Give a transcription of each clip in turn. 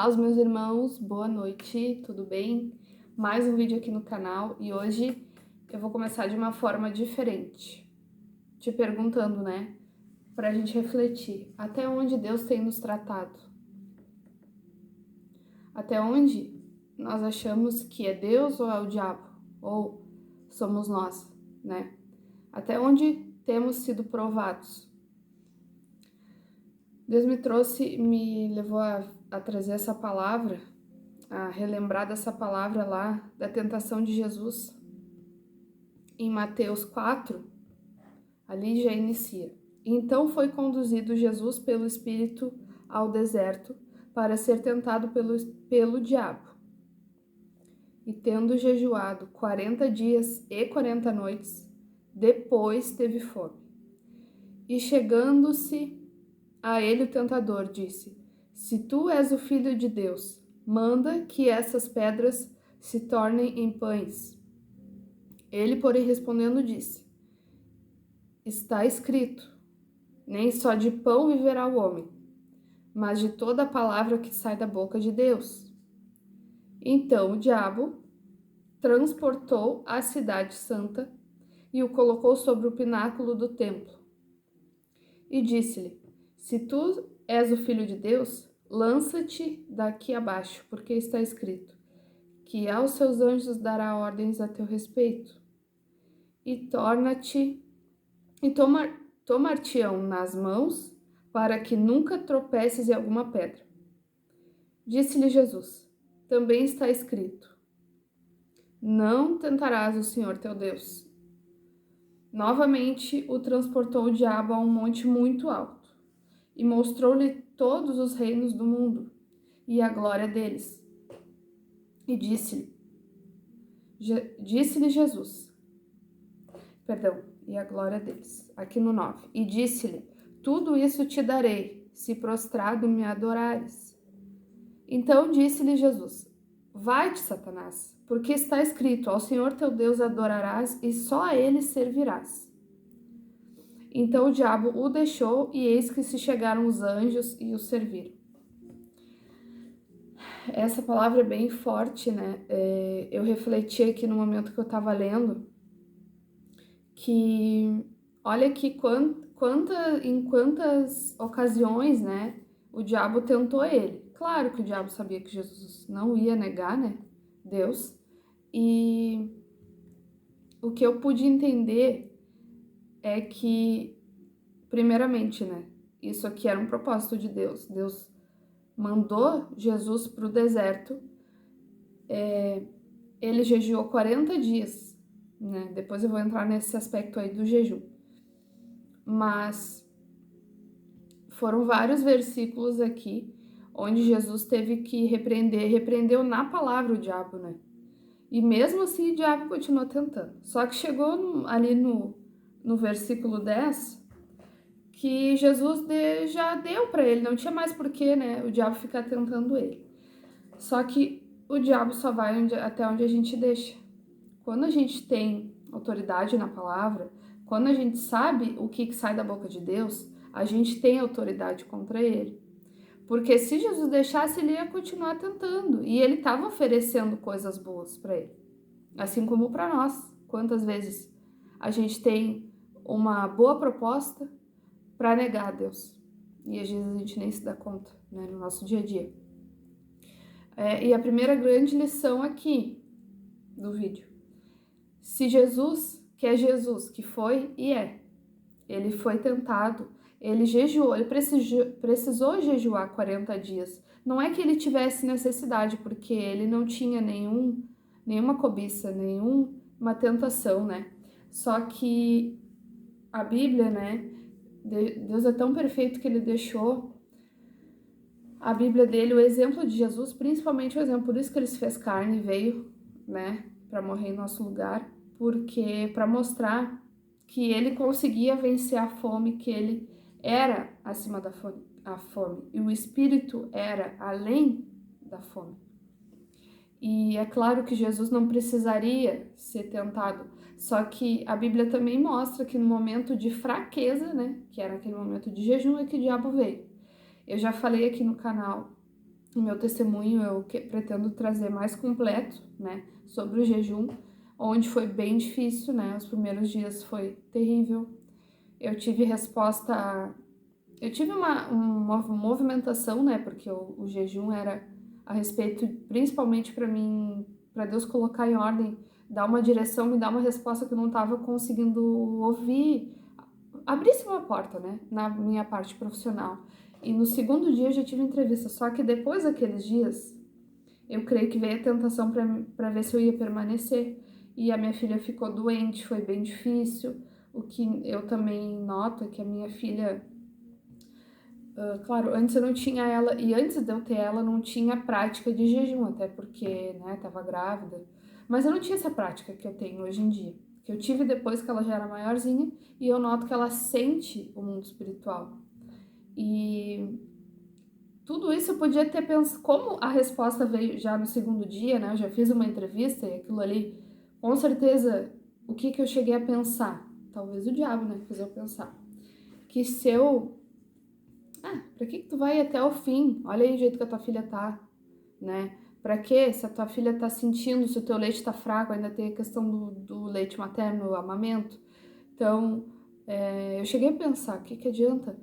Olá, os meus irmãos, boa noite, tudo bem? Mais um vídeo aqui no canal e hoje eu vou começar de uma forma diferente, te perguntando, né, pra gente refletir, até onde Deus tem nos tratado? Até onde nós achamos que é Deus ou é o diabo? Ou somos nós, né? Até onde temos sido provados? Deus me levou a trazer essa palavra, a relembrar dessa palavra lá da tentação de Jesus em Mateus 4, ali já inicia. Então foi conduzido Jesus pelo Espírito ao deserto para ser tentado pelo diabo. E tendo jejuado 40 dias e 40 noites, depois teve fome. E chegando-se a ele o tentador disse: Se tu és o Filho de Deus, manda que essas pedras se tornem em pães. Ele, porém, respondendo, disse: Está escrito, nem só de pão viverá o homem, mas de toda a palavra que sai da boca de Deus. Então o diabo transportou a cidade santa e o colocou sobre o pináculo do templo. E disse-lhe: Se tu és o Filho de Deus, lança-te daqui abaixo, porque está escrito que aos seus anjos dará ordens a teu respeito, e tomar-te-ão nas mãos, para que nunca tropeces em alguma pedra. Disse-lhe Jesus: Também está escrito: Não tentarás o Senhor teu Deus. Novamente o transportou o diabo a um monte muito alto, e mostrou-lhe todos os reinos do mundo, e a glória deles. E disse-lhe Jesus, e a glória deles, aqui no 9. E disse-lhe: Tudo isso te darei, se prostrado me adorares. Então disse-lhe Jesus: Vai-te, Satanás, porque está escrito: Ao Senhor teu Deus adorarás e só a ele servirás. Então o diabo o deixou, e eis que se chegaram os anjos e o serviram. Essa palavra é bem forte, né? Eu refleti aqui no momento que eu estava lendo, que olha que em quantas ocasiões, né, o diabo tentou ele. Claro que o diabo sabia que Jesus não ia negar, né, Deus. E o que eu pude entender é que, primeiramente, né, isso aqui era um propósito de Deus. Deus mandou Jesus para o deserto, ele jejuou 40 dias, né? Depois eu vou entrar nesse aspecto aí do jejum. Mas foram vários versículos aqui onde Jesus teve que repreendeu na palavra o diabo, né? E mesmo assim o diabo continuou tentando. Só que chegou ali no versículo 10 que Jesus já deu para ele, não tinha mais porquê, né, o diabo ficar tentando ele. Só que o diabo só vai até onde a gente deixa. Quando a gente tem autoridade na palavra, quando a gente sabe o que sai da boca de Deus, a gente tem autoridade contra ele. Porque se Jesus deixasse, ele ia continuar tentando. E ele estava oferecendo coisas boas para ele. Assim como para nós. Quantas vezes a gente tem uma boa proposta para negar a Deus. E às vezes a gente nem se dá conta, né, no nosso dia a dia. E a primeira grande lição aqui do vídeo. Se Jesus, que é Jesus, que foi e é, ele foi tentado, ele jejuou, ele precisou jejuar 40 dias. Não é que ele tivesse necessidade, porque ele não tinha nenhuma cobiça, nenhuma tentação, né? Só que a Bíblia, né? Deus é tão perfeito que ele deixou a Bíblia dele, o exemplo de Jesus, principalmente o exemplo, por isso que ele se fez carne e veio, né, para morrer em nosso lugar, porque para mostrar que ele conseguia vencer a fome, que ele era acima da fome, a fome, e o Espírito era além da fome. E é claro que Jesus não precisaria ser tentado, só que a Bíblia também mostra que no momento de fraqueza, né, que era aquele momento de jejum, é que o diabo veio. Eu já falei aqui no canal o meu testemunho eu pretendo trazer mais completo, né, sobre o jejum, onde foi bem difícil, né, os primeiros dias foi terrível. Eu tive resposta, eu tive uma movimentação, né, porque o jejum era a respeito, principalmente para mim, para Deus colocar em ordem, dar uma direção, me dar uma resposta que eu não estava conseguindo ouvir, abrisse uma porta, né, na minha parte profissional. E no segundo dia eu já tive entrevista, só que depois daqueles dias, eu creio que veio a tentação para ver se eu ia permanecer. E a minha filha ficou doente, foi bem difícil. O que eu também noto é que a minha filha, claro, antes eu não tinha ela, e antes de eu ter ela, não tinha prática de jejum, até porque, né, tava grávida. Mas eu não tinha essa prática que eu tenho hoje em dia, que eu tive depois que ela já era maiorzinha, e eu noto que ela sente o mundo espiritual. E tudo isso eu podia ter pensado, como a resposta veio já no segundo dia, né? Eu já fiz uma entrevista e aquilo ali, com certeza, o que eu cheguei a pensar? Talvez o diabo, né, fez eu pensar. Que se eu... pra que tu vai até o fim? Olha aí o jeito que a tua filha tá, né? Pra quê? Se a tua filha tá sentindo, se o teu leite tá fraco, ainda tem a questão do leite materno, o amamento. Então, eu cheguei a pensar, o que adianta?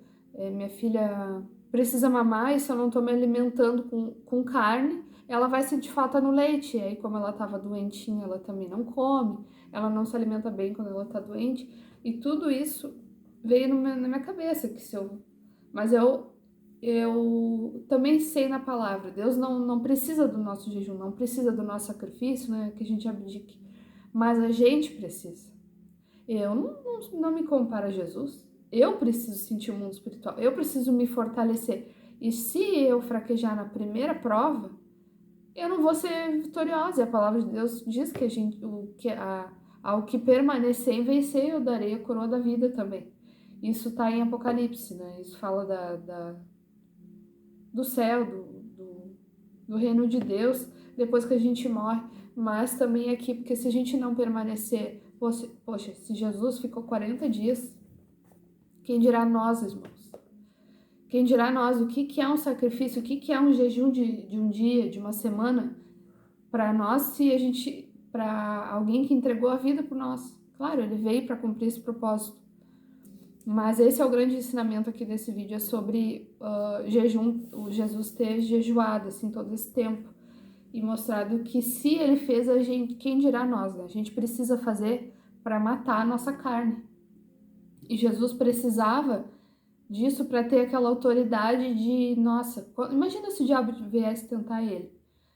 Minha filha precisa mamar e se eu não tô me alimentando com carne, ela vai sentir falta no leite. E aí, como ela tava doentinha, ela também não come, ela não se alimenta bem quando ela tá doente. E tudo isso veio na minha cabeça, que se eu... Mas eu também sei na palavra, Deus não precisa do nosso jejum, não precisa do nosso sacrifício, né, que a gente abdique, mas a gente precisa. Eu não me comparo a Jesus. Eu preciso sentir o mundo espiritual. Eu preciso me fortalecer. E se eu fraquejar na primeira prova, eu não vou ser vitoriosa. E a palavra de Deus diz que ao que permanecer e vencer, eu darei a coroa da vida também. Isso está em Apocalipse, né? Isso fala do céu, do reino de Deus, depois que a gente morre. Mas também aqui, porque se a gente não permanecer... Poxa, se Jesus ficou 40 dias, quem dirá nós, irmãos? Quem dirá nós? O que é um sacrifício? O que é um jejum de um dia, de uma semana? Para nós, se a gente... Para alguém que entregou a vida por nós. Claro, ele veio para cumprir esse propósito. Mas esse é o grande ensinamento aqui desse vídeo, é sobre jejum, o Jesus ter jejuado, assim, todo esse tempo. E mostrado que se ele fez, a gente, quem dirá nós, né? A gente precisa fazer para matar a nossa carne. E Jesus precisava disso para ter aquela autoridade de, nossa, imagina se o diabo viesse tentar ele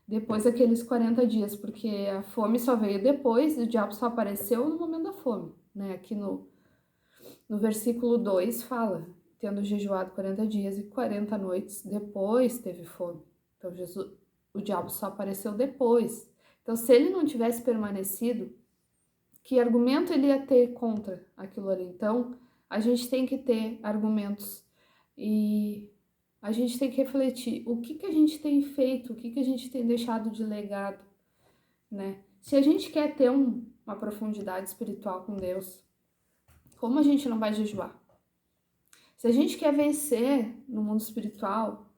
depois daqueles 40 dias, porque a fome só veio depois, o diabo só apareceu no momento da fome, né? Aqui no versículo 2 fala, tendo jejuado 40 dias e 40 noites, depois teve fome. Então o diabo só apareceu depois. Então se ele não tivesse permanecido, que argumento ele ia ter contra aquilo ali? Então, a gente tem que ter argumentos e a gente tem que refletir o que a gente tem feito, o que a gente tem deixado de legado, né? Se a gente quer ter uma profundidade espiritual com Deus, como a gente não vai jejuar? Se a gente quer vencer no mundo espiritual,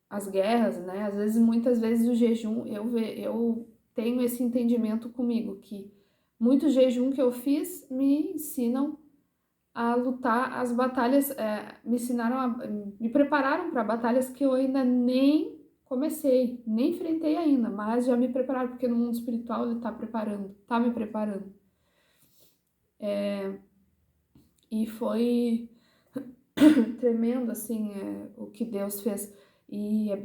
as guerras, né? Às vezes, muitas vezes o jejum, eu tenho esse entendimento comigo, que muito jejum que eu fiz me ensinam a lutar as batalhas, me prepararam para batalhas que eu ainda nem comecei, nem enfrentei ainda, mas já me prepararam, porque no mundo espiritual ele tá me preparando. E foi tremendo, assim, o que Deus fez. E é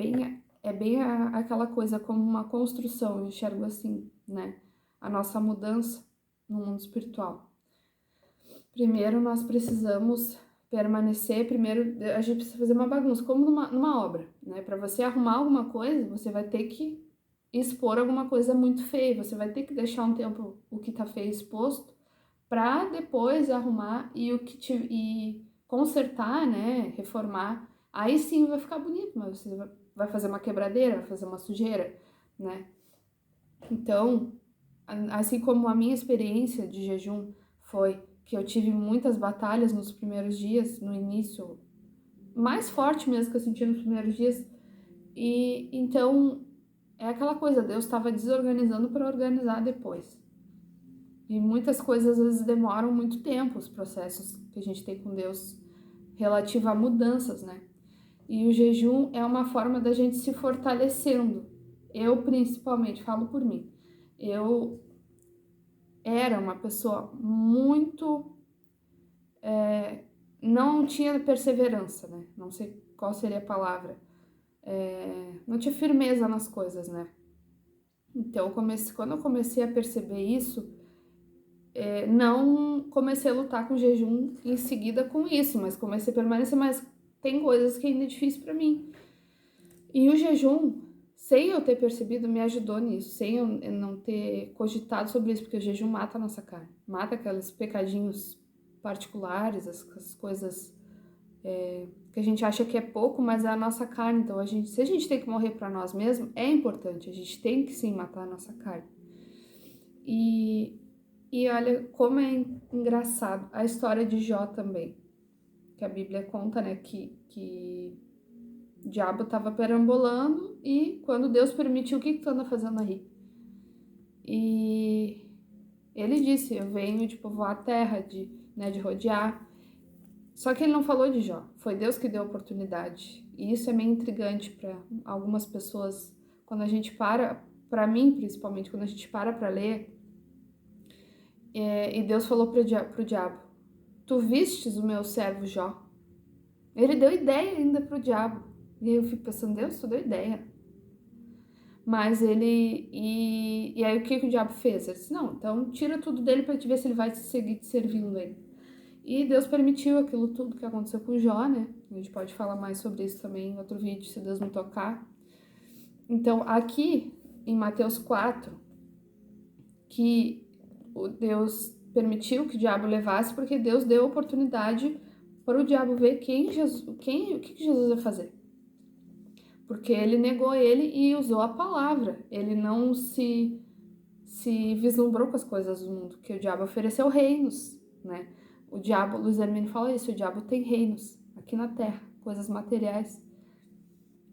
bem aquela coisa como uma construção, eu enxergo assim, né? A nossa mudança no mundo espiritual. Primeiro nós precisamos permanecer, primeiro a gente precisa fazer uma bagunça, como numa obra, né? Para você arrumar alguma coisa, você vai ter que expor alguma coisa muito feia, você vai ter que deixar um tempo o que tá feio exposto, para depois arrumar e consertar, né, reformar. Aí sim vai ficar bonito, mas você vai fazer uma quebradeira, vai fazer uma sujeira, né? Então, assim como a minha experiência de jejum foi que eu tive muitas batalhas nos primeiros dias, no início, mais forte mesmo que eu senti nos primeiros dias, E então é aquela coisa, Deus estava desorganizando para organizar depois. E muitas coisas às vezes demoram muito tempo, os processos que a gente tem com Deus relativo a mudanças, né? E o jejum é uma forma da gente se fortalecendo. Eu, principalmente, falo por mim. Eu era uma pessoa muito... não tinha perseverança, né? Não sei qual seria a palavra. Não tinha firmeza nas coisas, né? Então, quando eu comecei a perceber isso, não comecei a lutar com jejum em seguida com isso, mas comecei a permanecer, mas tem coisas que ainda é difícil para mim. E o jejum, sem eu ter percebido, me ajudou nisso, sem eu não ter cogitado sobre isso, porque o jejum mata a nossa carne, mata aqueles pecadinhos particulares, as coisas que a gente acha que é pouco, mas é a nossa carne. Então, se a gente tem que morrer para nós mesmos, é importante, a gente tem que sim matar a nossa carne. E olha como é engraçado a história de Jó também, que a Bíblia conta, né, que o diabo estava perambulando e quando Deus permitiu, o que tu anda fazendo aí? E ele disse, eu venho de povoar a terra, de rodear. Só que ele não falou de Jó, foi Deus que deu a oportunidade. E isso é meio intrigante para algumas pessoas, quando a gente para mim principalmente, quando a gente para ler, e Deus falou pro diabo, tu vistes o meu servo Jó? Ele deu ideia ainda pro diabo. E aí eu fico pensando, Deus, tu deu ideia. Mas e aí o que o diabo fez? Ele disse, não, então tira tudo dele pra te ver se ele vai seguir te servindo aí. E Deus permitiu aquilo tudo que aconteceu com Jó, né? A gente pode falar mais sobre isso também em outro vídeo, se Deus me tocar. Então, aqui em Mateus 4, que Deus permitiu que o diabo levasse, porque Deus deu oportunidade para o diabo ver o que Jesus ia fazer. Porque ele negou ele e usou a palavra. Ele não se vislumbrou com as coisas do mundo, que o diabo ofereceu reinos, né? O diabo, Luiz Hermínio fala isso, o diabo tem reinos aqui na terra, coisas materiais.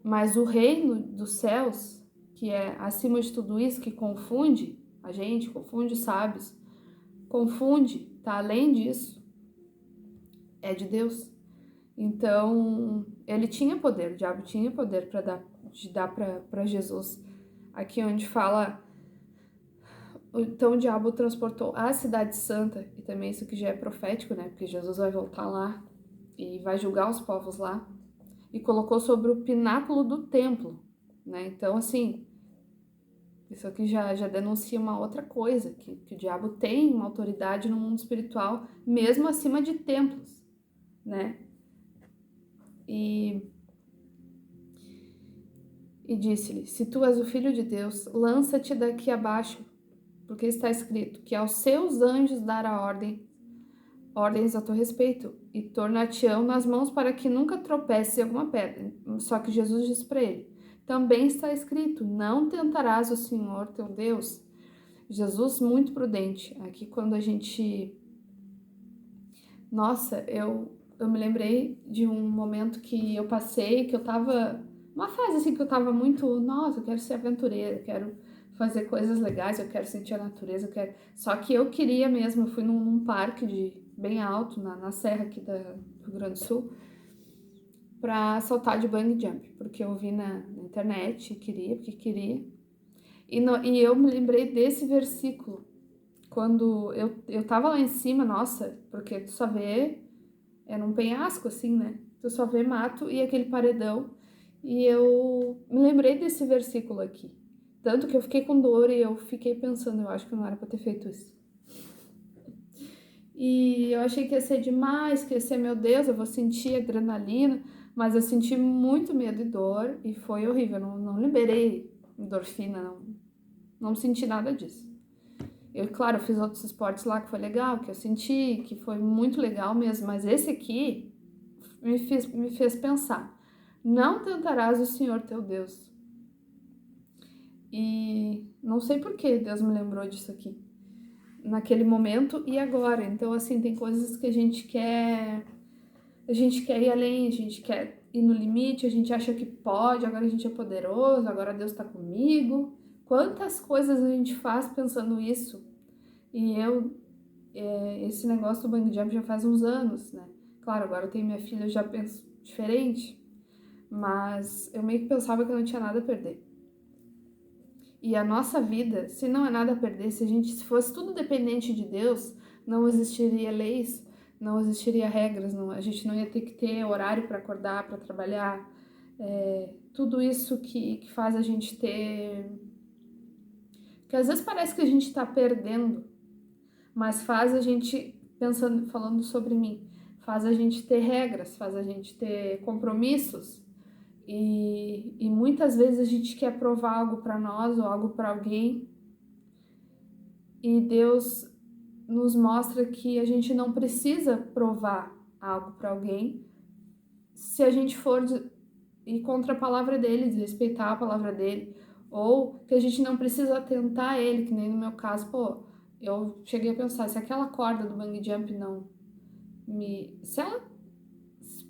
Mas o reino dos céus, que é acima de tudo isso, que confunde a gente, confunde os sábios, confunde, tá além disso, é de Deus. Então, ele tinha poder, o diabo tinha poder para dar para Jesus. Aqui onde fala, então o diabo transportou a cidade santa, e também isso que já é profético, né? Porque Jesus vai voltar lá e vai julgar os povos lá, e colocou sobre o pináculo do templo, né? Então, assim, isso aqui já denuncia uma outra coisa, que o diabo tem uma autoridade no mundo espiritual, mesmo acima de templos, né? E disse-lhe, se tu és o Filho de Deus, lança-te daqui abaixo, porque está escrito que aos seus anjos dará ordens a teu respeito, e tornar-te-ão nas mãos para que nunca tropece em alguma pedra. Só que Jesus disse para ele, também está escrito, não tentarás o Senhor teu Deus. Jesus muito prudente. Aqui quando a gente... Nossa, eu me lembrei de um momento que eu passei, que eu tava... Uma fase assim que eu tava muito... Nossa, eu quero ser aventureira, eu quero fazer coisas legais, eu quero sentir a natureza, eu quero... Só que eu queria mesmo, eu fui num parque bem alto, na serra aqui do Rio Grande do Sul, pra saltar de bungee jump, porque eu vi na internet, porque queria. E eu me lembrei desse versículo, quando eu tava lá em cima, nossa, porque tu só vê, é num penhasco assim, né? Tu só vê mato e aquele paredão. E eu me lembrei desse versículo aqui. Tanto que eu fiquei com dor e eu fiquei pensando, eu acho que não era pra ter feito isso. E eu achei que ia ser demais, que ia ser, meu Deus, eu vou sentir adrenalina, mas eu senti muito medo e dor e foi horrível, eu não liberei endorfina, não senti nada disso. Claro, eu fiz outros esportes lá que foi legal, que eu senti, que foi muito legal mesmo, mas esse aqui me fez pensar. Não tentarás o Senhor teu Deus. E não sei por que Deus me lembrou disso aqui, naquele momento e agora. Então, assim, tem coisas que a gente quer ir além, a gente quer ir no limite, a gente acha que pode, agora a gente é poderoso, agora Deus tá comigo. Quantas coisas a gente faz pensando isso? E esse negócio do bungee jump já faz uns anos, né? Claro, agora eu tenho minha filha, eu já penso diferente, mas eu meio que pensava que eu não tinha nada a perder. E a nossa vida, se não é nada a perder, se fosse tudo dependente de Deus, não existiria leis, não existiria regras, a gente não ia ter que ter horário para acordar, para trabalhar, tudo isso que faz a gente ter... Que às vezes parece que a gente está perdendo, mas faz a gente, falando sobre mim, faz a gente ter regras, faz a gente ter compromissos, e muitas vezes a gente quer provar algo para nós ou algo para alguém, e Deus nos mostra que a gente não precisa provar algo para alguém se a gente for ir contra a palavra dele, desrespeitar a palavra dele, ou que a gente não precisa tentar ele, que nem no meu caso, eu cheguei a pensar, se aquela corda do bungee jump não me... Se ela,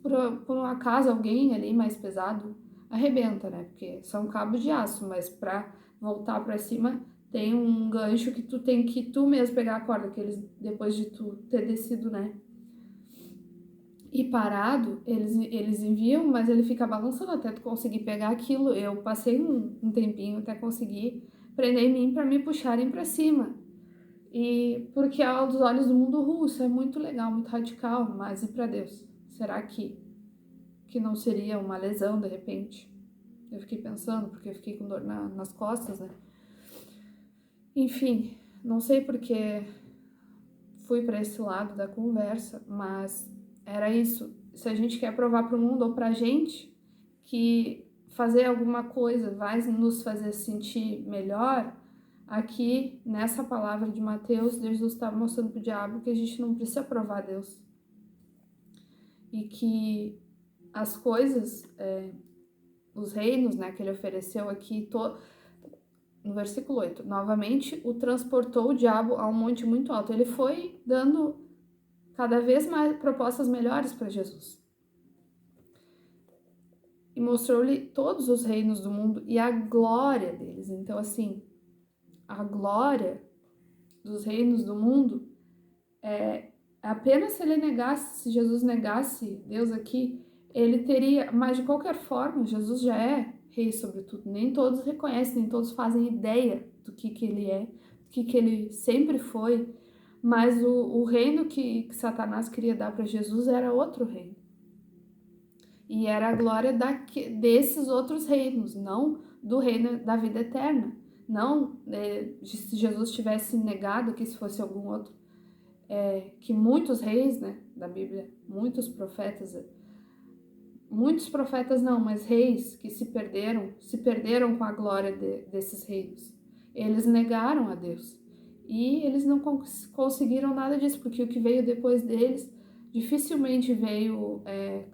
por um acaso, alguém ali mais pesado, arrebenta, né? Porque são cabos de aço, mas pra voltar pra cima tem um gancho que tu tem que tu mesmo pegar a corda, que eles, depois de tu ter descido, né? E parado, eles enviam, mas ele fica balançando até tu conseguir pegar aquilo. Eu passei um tempinho até conseguir prender em mim para me puxarem para cima. E porque aos olhos do mundo russo é muito legal, muito radical, mas e para Deus? Será que não seria uma lesão de repente? Eu fiquei pensando, porque eu fiquei com dor nas costas, né? Enfim, não sei porque fui para esse lado da conversa, mas era isso. Se a gente quer provar para o mundo ou para a gente que fazer alguma coisa vai nos fazer sentir melhor, aqui nessa palavra de Mateus, Jesus estava mostrando para o diabo que a gente não precisa provar a Deus. E que as coisas, os reinos, né, que ele ofereceu aqui, no versículo 8, novamente o transportou o diabo a um monte muito alto. Ele foi dando cada vez mais propostas melhores para Jesus. E mostrou-lhe todos os reinos do mundo e a glória deles. Então, assim, a glória dos reinos do mundo apenas se ele negasse, se Jesus negasse Deus aqui, ele teria, mas de qualquer forma, Jesus já é rei sobre tudo. Nem todos reconhecem, nem todos fazem ideia do que ele é, do que ele sempre foi. Mas o reino que Satanás queria dar para Jesus era outro reino. E era a glória desses outros reinos, não do reino da vida eterna. Não se Jesus tivesse negado que se fosse algum outro. Que muitos reis, né, da Bíblia, muitos profetas não, mas reis que se perderam com a glória desses reinos. Eles negaram a Deus. E eles não conseguiram nada disso, porque o que veio depois deles dificilmente veio,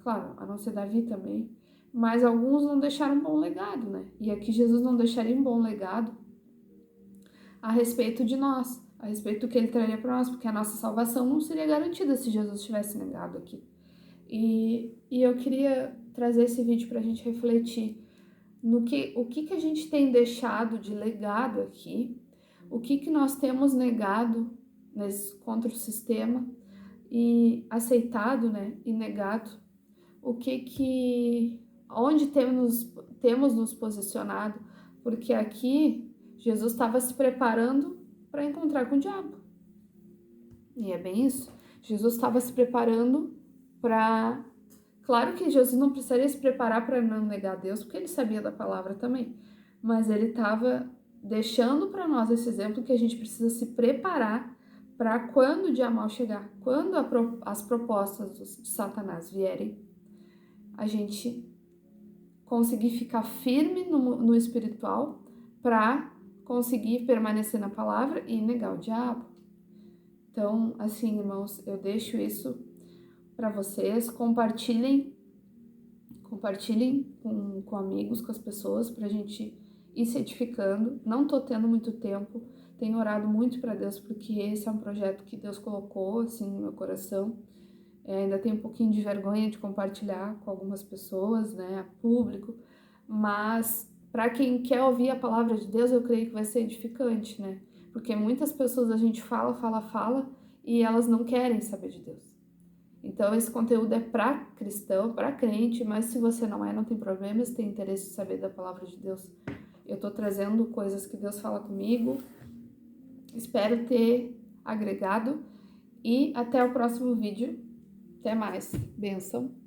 claro, a não ser Davi também, mas alguns não deixaram um bom legado, né? E aqui Jesus não deixaria um bom legado a respeito de nós, a respeito do que ele traria para nós, porque a nossa salvação não seria garantida se Jesus tivesse negado aqui. E eu queria trazer esse vídeo para a gente refletir o que a gente tem deixado de legado aqui, o que nós temos negado contra o sistema e aceitado, né, e negado, onde temos nos posicionado, porque aqui Jesus estava se preparando para encontrar com o diabo. E é bem isso. Jesus estava se preparando para... Claro que Jesus não precisaria se preparar para não negar Deus, porque ele sabia da palavra também. Mas ele estava deixando para nós esse exemplo que a gente precisa se preparar para quando o dia mal chegar, quando as propostas de Satanás vierem, a gente conseguir ficar firme no espiritual para conseguir permanecer na palavra e negar o diabo. Então, assim, irmãos, eu deixo isso para vocês. Compartilhem com amigos, com as pessoas, para a gente ir se edificando. Não tô tendo muito tempo, tenho orado muito para Deus, porque esse é um projeto que Deus colocou assim no meu coração. Ainda tenho um pouquinho de vergonha de compartilhar com algumas pessoas, né, a público, mas para quem quer ouvir a palavra de Deus, eu creio que vai ser edificante, né? Porque muitas pessoas a gente fala e elas não querem saber de Deus. Então esse conteúdo é para cristão, para crente, mas se você não é, não tem problema, se tem interesse em saber da palavra de Deus, eu tô trazendo coisas que Deus fala comigo. Espero ter agregado e até o próximo vídeo. Até mais. Bênção.